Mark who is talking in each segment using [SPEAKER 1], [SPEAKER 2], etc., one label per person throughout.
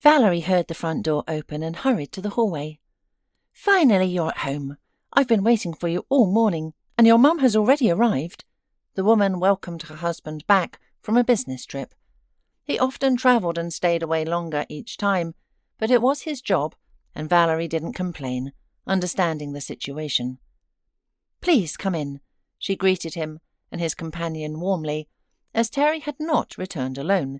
[SPEAKER 1] Valerie heard the front door open and hurried to the hallway. "Finally you're at home. I've been waiting for you all morning, and your mum has already arrived." The woman welcomed her husband back from a business trip. He often travelled and stayed away longer each time, but it was his job, and Valerie didn't complain, understanding the situation. "Please come in," she greeted him and his companion warmly, as Terry had not returned alone.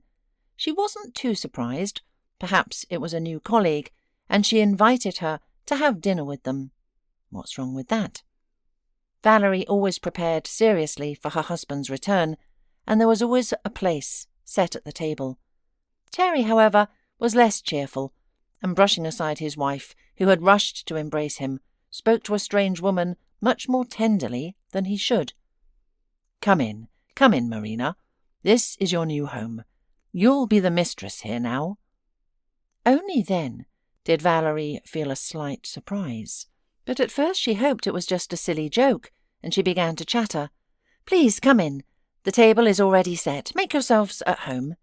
[SPEAKER 1] She wasn't too surprised. Perhaps it was a new colleague, and she invited her to have dinner with them. What's wrong with that? Valerie always prepared seriously for her husband's return, and there was always a place set at the table. Terry, however, was less cheerful, and brushing aside his wife, who had rushed to embrace him, spoke to a strange woman much more tenderly than he should. Come in, Marina. This is your new home. You'll be the mistress here now." Only then did Valerie feel a slight surprise. But at first she hoped it was just a silly joke, and she began to chatter. "Please come in. The table is already set. Make yourselves at home."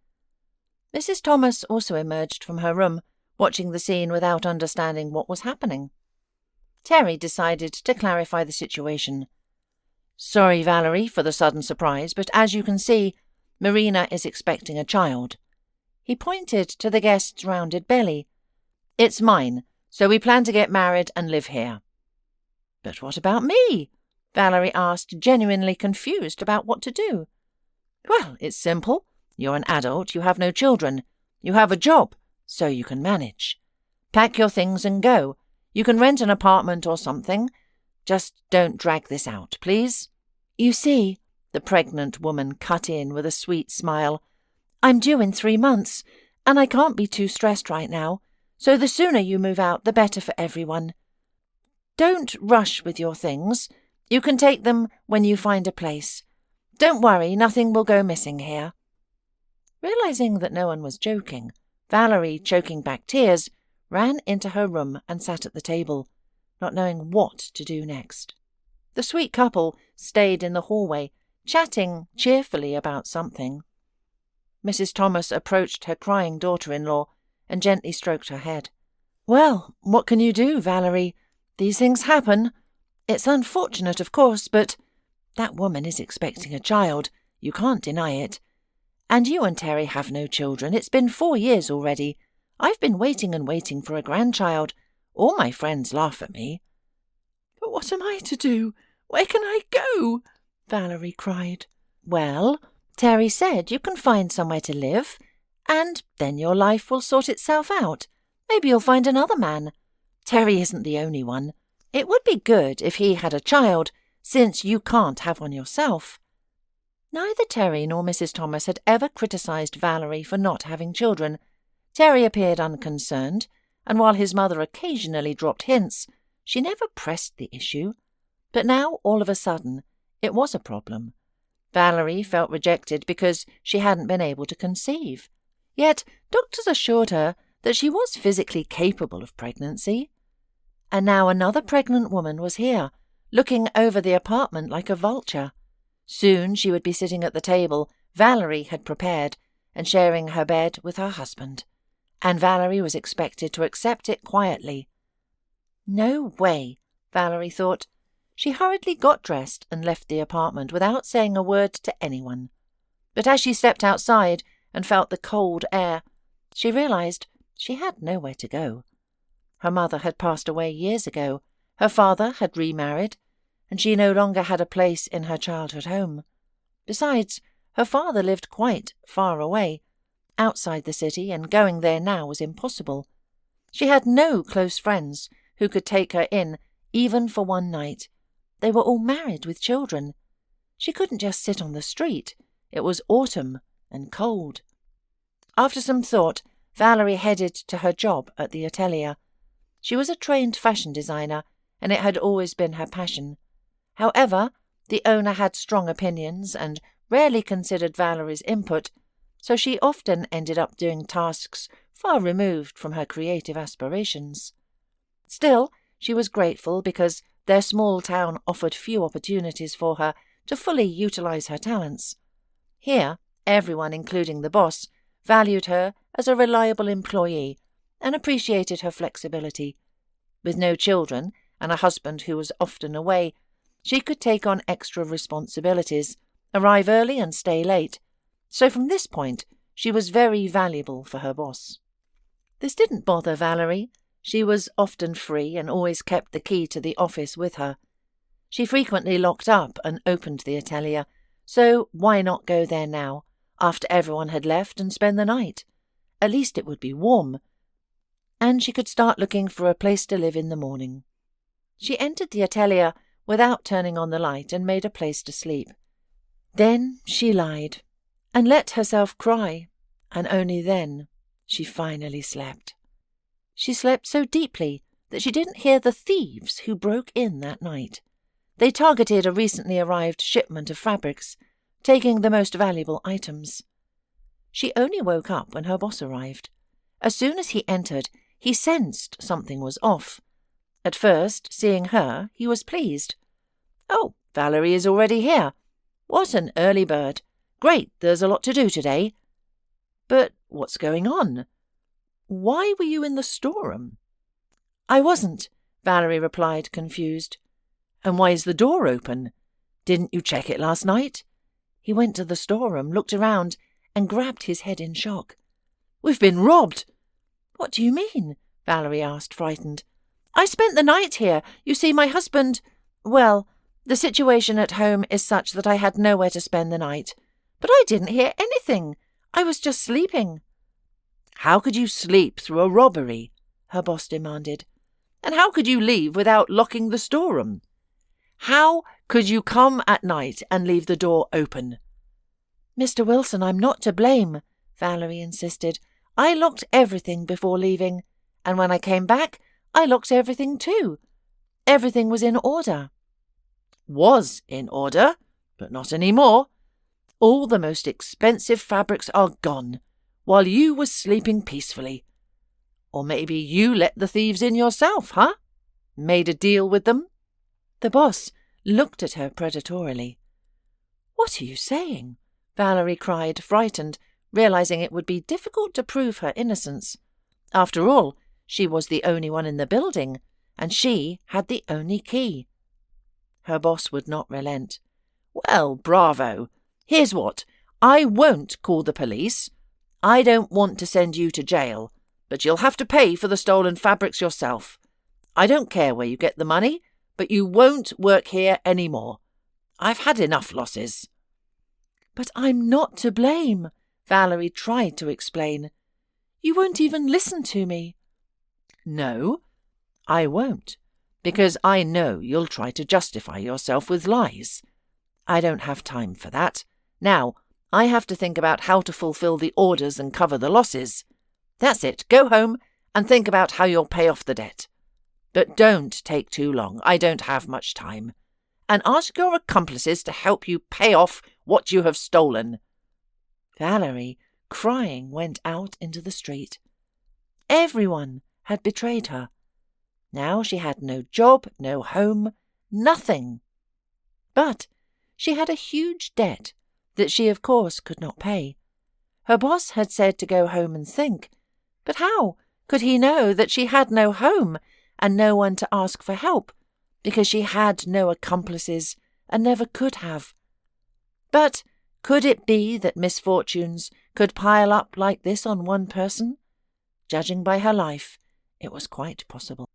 [SPEAKER 1] Mrs. Thomas also emerged from her room, watching the scene without understanding what was happening. Terry decided to clarify the situation. "Sorry, Valerie, for the sudden surprise, but as you can see, Marina is expecting a child." He pointed to the guest's rounded belly. "It's mine, so we plan to get married and live here." "But what about me?" Valerie asked, genuinely confused about what to do. "Well, it's simple. You're an adult, you have no children. You have a job, so you can manage. Pack your things and go. You can rent an apartment or something. Just don't drag this out, please." "You see," the pregnant woman cut in with a sweet smile, "I'm due in 3 months, and I can't be too stressed right now, so the sooner you move out, the better for everyone. Don't rush with your things. You can take them when you find a place. Don't worry, nothing will go missing here." Realizing that no one was joking, Valerie, choking back tears, ran into her room and sat at the table, not knowing what to do next. The sweet couple stayed in the hallway, chatting cheerfully about something. Mrs. Thomas approached her crying daughter-in-law and gently stroked her head. "Well, what can you do, Valerie? These things happen. It's unfortunate, of course, but that woman is expecting a child. You can't deny it. And you and Terry have no children. It's been 4 years already. I've been waiting and waiting for a grandchild. All my friends laugh at me." "But what am I to do? Where can I go?" Valerie cried. "Well, Terry said you can find somewhere to live, and then your life will sort itself out. Maybe you'll find another man. Terry isn't the only one. It would be good if he had a child, since you can't have one yourself." Neither Terry nor Mrs. Thomas had ever criticised Valerie for not having children. Terry appeared unconcerned, and while his mother occasionally dropped hints, she never pressed the issue. But now, all of a sudden, it was a problem. Valerie felt rejected because she hadn't been able to conceive. Yet doctors assured her that she was physically capable of pregnancy. And now another pregnant woman was here, looking over the apartment like a vulture. Soon she would be sitting at the table Valerie had prepared and sharing her bed with her husband. And Valerie was expected to accept it quietly. No way, Valerie thought. She hurriedly got dressed and left the apartment without saying a word to anyone. But as she stepped outside and felt the cold air, she realized she had nowhere to go. Her mother had passed away years ago, her father had remarried, and she no longer had a place in her childhood home. Besides, her father lived quite far away, outside the city, and going there now was impossible. She had no close friends who could take her in, even for one night. They were all married with children. She couldn't just sit on the street. It was autumn and cold. After some thought, Valerie headed to her job at the atelier. She was a trained fashion designer, and it had always been her passion. However, the owner had strong opinions and rarely considered Valerie's input, so she often ended up doing tasks far removed from her creative aspirations. Still, she was grateful because their small town offered few opportunities for her to fully utilize her talents. Here, everyone, including the boss, valued her as a reliable employee and appreciated her flexibility. With no children and a husband who was often away, she could take on extra responsibilities, arrive early and stay late. So from this point, she was very valuable for her boss. This didn't bother Valerie. She was often free and always kept the key to the office with her. She frequently locked up and opened the atelier, so why not go there now, after everyone had left, and spend the night? At least it would be warm. And she could start looking for a place to live in the morning. She entered the atelier without turning on the light and made a place to sleep. Then she lied and let herself cry, and only then she finally slept. She slept so deeply that she didn't hear the thieves who broke in that night. They targeted a recently arrived shipment of fabrics, taking the most valuable items. She only woke up when her boss arrived. As soon as he entered, he sensed something was off. At first, seeing her, he was pleased. "Oh, Valerie is already here. What an early bird. Great, there's a lot to do today." "But what's going on? Why were you in the storeroom?" "I wasn't," Valerie replied, confused. "And why is the door open? Didn't you check it last night?" He went to the storeroom, looked around, and grabbed his head in shock. "We've been robbed!" "What do you mean?" Valerie asked, frightened. "I spent the night here. You see, my husband... Well, the situation at home is such that I had nowhere to spend the night. But I didn't hear anything. I was just sleeping." "How could you sleep through a robbery?" her boss demanded. "And how could you leave without locking the storeroom? How could you come at night and leave the door open?" "Mr. Wilson, I'm not to blame," Valerie insisted. "I locked everything before leaving, and when I came back, I locked everything too. Everything was in order." "Was in order, but not any more. All the most expensive fabrics are gone, while you were sleeping peacefully. Or maybe you let the thieves in yourself, huh? Made a deal with them?" The boss looked at her predatorily. "What are you saying?" Valerie cried, frightened, realizing it would be difficult to prove her innocence. After all, she was the only one in the building, and she had the only key. Her boss would not relent. "Well, bravo. Here's what. I won't call the police. I don't want to send you to jail, but you'll have to pay for the stolen fabrics yourself. I don't care where you get the money, but you won't work here any more. I've had enough losses." "But I'm not to blame," Valerie tried to explain. "You won't even listen to me." "No, I won't, because I know you'll try to justify yourself with lies. I don't have time for that. Now, I have to think about how to fulfill the orders and cover the losses. That's it. Go home and think about how you'll pay off the debt. But don't take too long. I don't have much time. And ask your accomplices to help you pay off what you have stolen." Valerie, crying, went out into the street. Everyone had betrayed her. Now she had no job, no home, nothing. But she had a huge debt that she, of course, could not pay. Her boss had said to go home and think, but how could he know that she had no home and no one to ask for help, because she had no accomplices and never could have? But could it be that misfortunes could pile up like this on one person? Judging by her life, it was quite possible.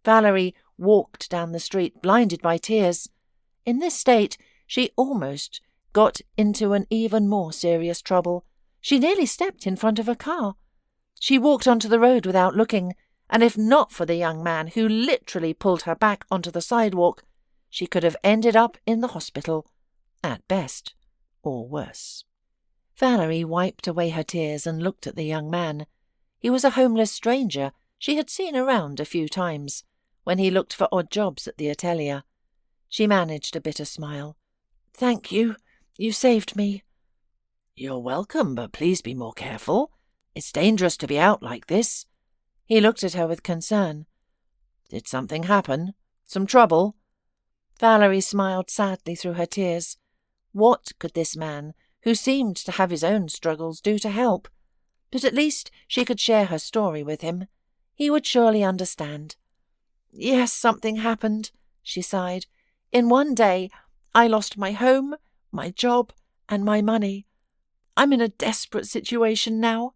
[SPEAKER 1] Valerie walked down the street, blinded by tears. In this state, she almost got into an even more serious trouble. She nearly stepped in front of a car. She walked onto the road without looking, and if not for the young man who literally pulled her back onto the sidewalk, she could have ended up in the hospital, at best, or worse. Valerie wiped away her tears and looked at the young man. He was a homeless stranger she had seen around a few times, when he looked for odd jobs at the atelier. She managed a bitter smile. "Thank you. You saved me." "You're welcome, but please be more careful. It's dangerous to be out like this." He looked at her with concern. "Did something happen? Some trouble?" Valerie smiled sadly through her tears. What could this man, who seemed to have his own struggles, do to help? But at least she could share her story with him. He would surely understand. "Yes, something happened," she sighed. "In one day, I lost my home, my job, and my money. I'm in a desperate situation now."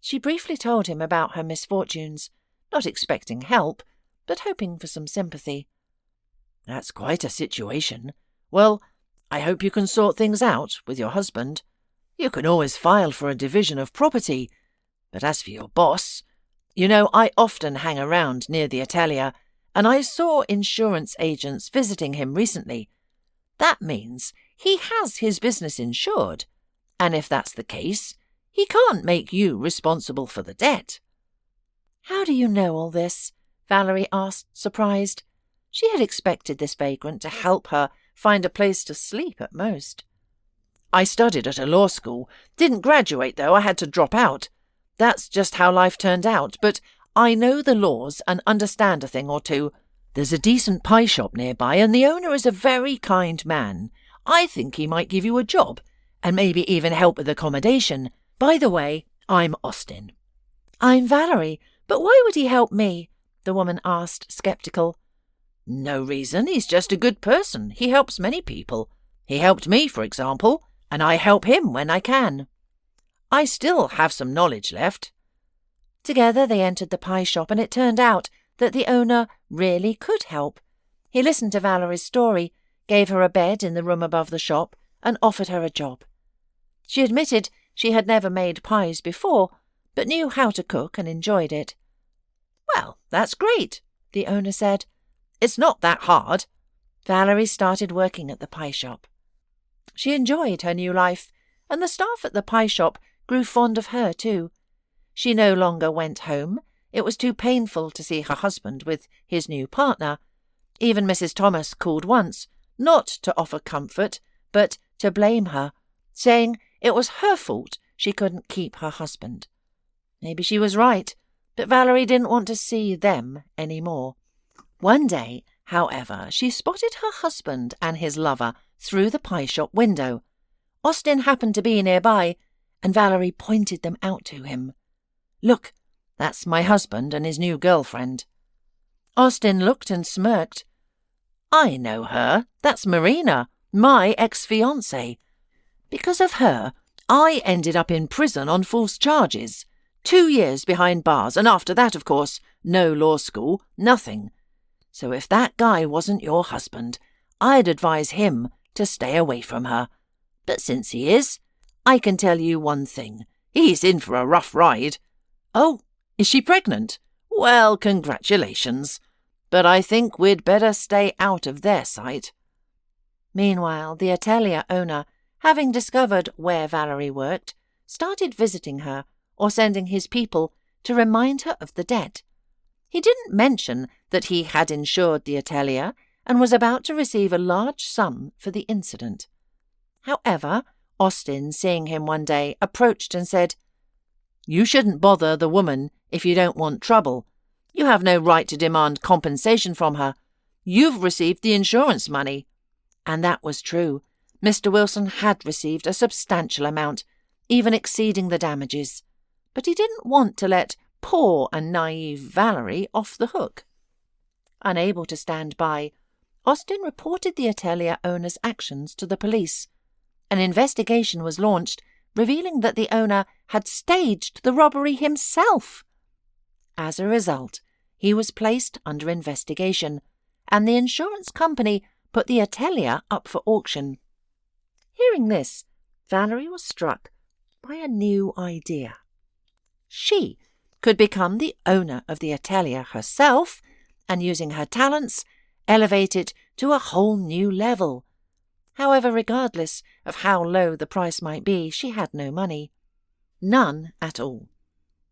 [SPEAKER 1] She briefly told him about her misfortunes, not expecting help, but hoping for some sympathy. "That's quite a situation. Well, I hope you can sort things out with your husband. You can always file for a division of property. But as for your boss, I often hang around near the atelier, and I saw insurance agents visiting him recently. That means he has his business insured, and if that's the case, he can't make you responsible for the debt." "How do you know all this?" Valerie asked, surprised. She had expected this vagrant to help her find a place to sleep at most. "I studied at a law school. Didn't graduate, though. I had to drop out. That's just how life turned out. But I know the laws and understand a thing or two. There's a decent pie shop nearby, and the owner is a very kind man. I think he might give you a job, and maybe even help with accommodation. By the way, I'm Austin." "I'm Valerie, but why would he help me?" the woman asked, sceptical. "No reason. He's just a good person. He helps many people. He helped me, for example, and I help him when I can. I still have some knowledge left." Together they entered the pie shop, and it turned out that the owner really could help. He listened to Valerie's story, gave her a bed in the room above the shop, and offered her a job. She admitted she had never made pies before, but knew how to cook and enjoyed it. "Well, that's great," the owner said. "It's not that hard." Valerie started working at the pie shop. She enjoyed her new life, and the staff at the pie shop grew fond of her too. She no longer went home. It was too painful to see her husband with his new partner. Even Mrs. Thomas called once, not to offer comfort, but to blame her, saying it was her fault she couldn't keep her husband. Maybe she was right, but Valerie didn't want to see them any more. One day, however, she spotted her husband and his lover through the pie shop window. Austin happened to be nearby, and Valerie pointed them out to him. "Look, that's my husband and his new girlfriend." Austin looked and smirked. "I know her. That's Marina, my ex-fiancée. Because of her, I ended up in prison on false charges. 2 years behind bars, and after that, of course, no law school, nothing. So if that guy wasn't your husband, I'd advise him to stay away from her. But since he is, I can tell you one thing. He's in for a rough ride." "Oh, is she pregnant?" "Well, congratulations. But I think we'd better stay out of their sight." Meanwhile, the atelier owner, having discovered where Valerie worked, started visiting her or sending his people to remind her of the debt. He didn't mention that he had insured the atelier and was about to receive a large sum for the incident. However, Austin, seeing him one day, approached and said, "You shouldn't bother the woman if you don't want trouble. You have no right to demand compensation from her. You've received the insurance money." And that was true. Mr. Wilson had received a substantial amount, even exceeding the damages. But he didn't want to let poor and naive Valerie off the hook. Unable to stand by, Austin reported the atelier owner's actions to the police. An investigation was launched, revealing that the owner had staged the robbery himself. As a result, he was placed under investigation, and the insurance company put the atelier up for auction. Hearing this, Valerie was struck by a new idea. She could become the owner of the atelier herself, and using her talents, elevate it to a whole new level. However, regardless of how low the price might be, she had no money. None at all.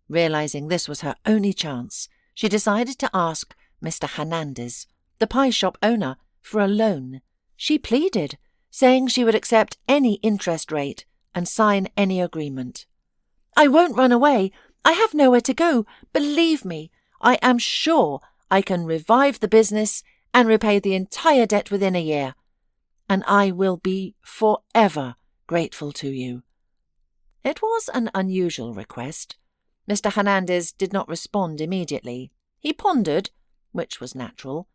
[SPEAKER 1] Realizing this was her only chance, she decided to ask Mr. Hernandez, the pie shop owner, for a loan. She pleaded, saying she would accept any interest rate and sign any agreement. "I won't run away. I have nowhere to go. Believe me, I am sure I can revive the business and repay the entire debt within a year. And I will be forever grateful to you." It was an unusual request, Mr. Hernandez did not respond immediately. He pondered, which was natural.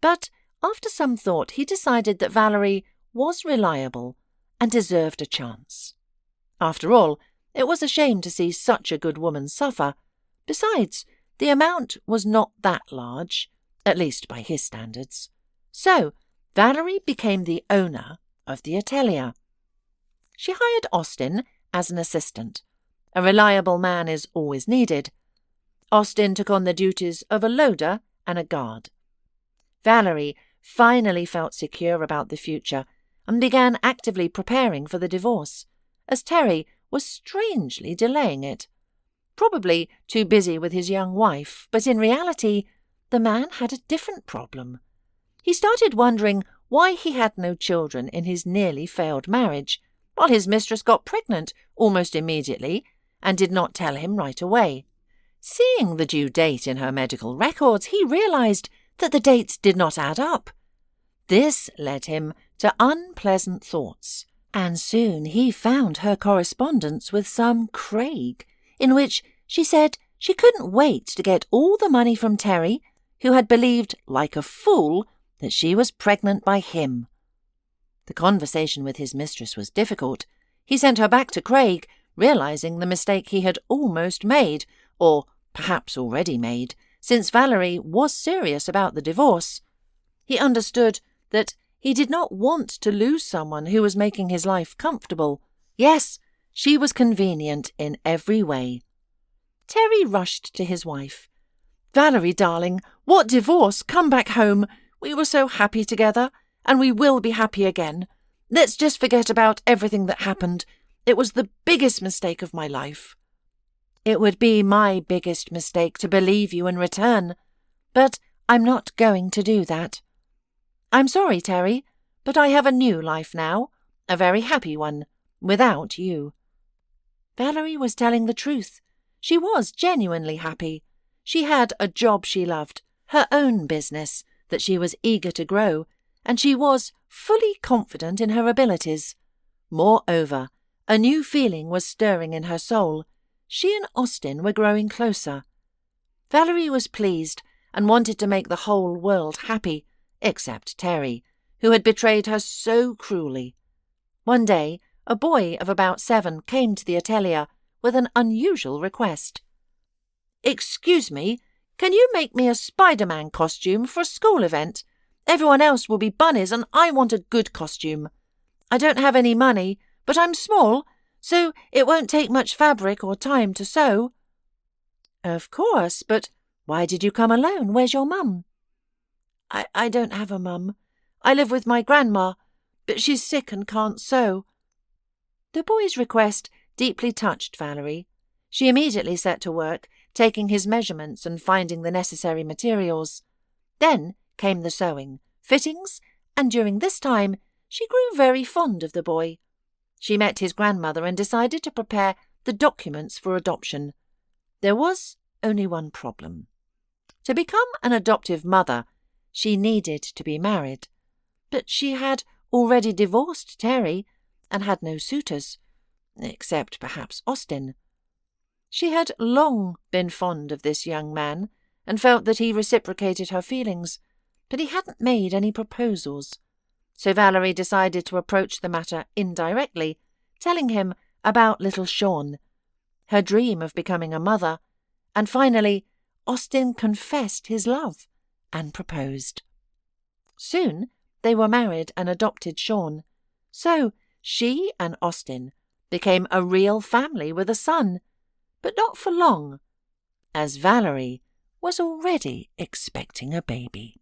[SPEAKER 1] But after some thought, he decided that Valerie was reliable and deserved a chance. After all, it was a shame to see such a good woman suffer. Besides, the amount was not that large, at least by his standards. So Valerie became the owner of the atelier. She hired Austin as an assistant. A reliable man is always needed. Austin took on the duties of a loader and a guard. Valerie finally felt secure about the future and began actively preparing for the divorce, as Terry was strangely delaying it. Probably too busy with his young wife, but in reality, the man had a different problem. He started wondering why he had no children in his nearly failed marriage, while his mistress got pregnant almost immediately and did not tell him right away. Seeing the due date in her medical records, he realized that the dates did not add up. This led him to unpleasant thoughts, and soon he found her correspondence with some Craig, in which she said she couldn't wait to get all the money from Terry, who had believed, like a fool, that she was pregnant by him. The conversation with his mistress was difficult. He sent her back to Craig, realizing the mistake he had almost made, or perhaps already made, since Valerie was serious about the divorce. He understood that he did not want to lose someone who was making his life comfortable. Yes, she was convenient in every way. Terry rushed to his wife. "Valerie, darling, what divorce? Come back home. We were so happy together, and we will be happy again. Let's just forget about everything that happened. It was the biggest mistake of my life." "It would be my biggest mistake to believe you in return, but I'm not going to do that. I'm sorry, Terry, but I have a new life now, a very happy one, without you." Valerie was telling the truth. She was genuinely happy. She had a job she loved, her own business that she was eager to grow, and she was fully confident in her abilities. Moreover, a new feeling was stirring in her soul. She and Austin were growing closer. Valerie was pleased and wanted to make the whole world happy, except Terry, who had betrayed her so cruelly. One day, a boy of about 7 came to the atelier with an unusual request. "Excuse me, can you make me a Spider-Man costume for a school event? Everyone else will be bunnies and I want a good costume. I don't have any money, but I'm small, so it won't take much fabric or time to sew." "Of course, but why did you come alone? Where's your mum?" I don't have a mum. I live with my grandma, but she's sick and can't sew." The boy's request deeply touched Valerie. She immediately set to work, taking his measurements and finding the necessary materials. Then came the sewing, fittings, and during this time she grew very fond of the boy. She met his grandmother and decided to prepare the documents for adoption. There was only one problem. To become an adoptive mother, she needed to be married. But she had already divorced Terry and had no suitors, except perhaps Austin. She had long been fond of this young man and felt that he reciprocated her feelings, but he hadn't made any proposals. So Valerie decided to approach the matter indirectly, telling him about little Sean, her dream of becoming a mother, and finally Austin confessed his love and proposed. Soon they were married and adopted Sean. So she and Austin became a real family with a son, but not for long, as Valerie was already expecting a baby.